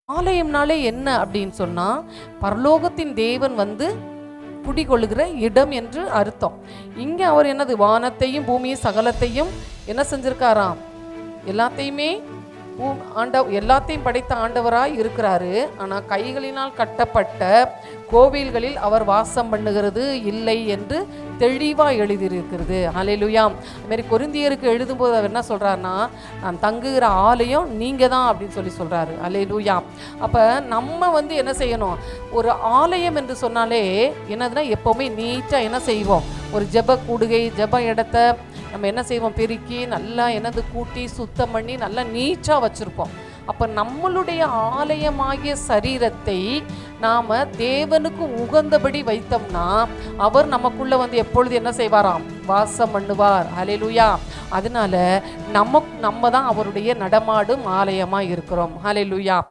ஆலயம்னாலே என்ன அப்படின்னு சொன்னா, பரலோகத்தின் தேவன் வந்து குடிகொள்ளுகிற இடம் என்று அர்த்தம். இங்க அவர் என்னது, வானத்தையும் பூமியும் சகலத்தையும் என்ன செஞ்சிருக்காராம், எல்லாத்தையுமே எல்லாத்தையும் படைத்த ஆண்டவராய் இருக்கிறாரு. ஆனா கைகளினால் கட்டப்பட்ட கோவில்களில் அவர் வாசம் பண்ணுகிறது இல்லை என்று தெளிவா எழுதியிருக்கிறது. ஹல்லேலூயா. அதுமாரி கொரிந்தியருக்கு எழுதும்போது அவர் என்ன சொல்றாருன்னா, நான் தங்குகிற ஆலயம் நீங்க தான் அப்படின்னு சொல்றாரு. ஹல்லேலூயா. அப்ப நம்ம வந்து என்ன செய்யணும், ஒரு ஆலயம் என்று சொன்னாலே என்னதுன்னா, எப்பவுமே நீட்டா என்ன செய்வோம், ஒரு ஜெப கூடுகை ஜெப இடத்த நம்ம என்ன செய்வோம், பெருக்கி நல்லா என்னது கூட்டி சுத்தம் பண்ணி நல்லா நீட்டாக வச்சுருப்போம். அப்போ நம்மளுடைய ஆலயமாகிய சரீரத்தை நாம் தேவனுக்கு உகந்தபடி வைத்தோம்னா அவர் நமக்குள்ளே வந்து எப்பொழுது என்ன செய்வாராம், வாசம் பண்ணுவார். ஹல்லேலூயா. அதனால நம்ம தான் அவருடைய நடமாடும் ஆலயமாக இருக்கிறோம். ஹல்லேலூயா.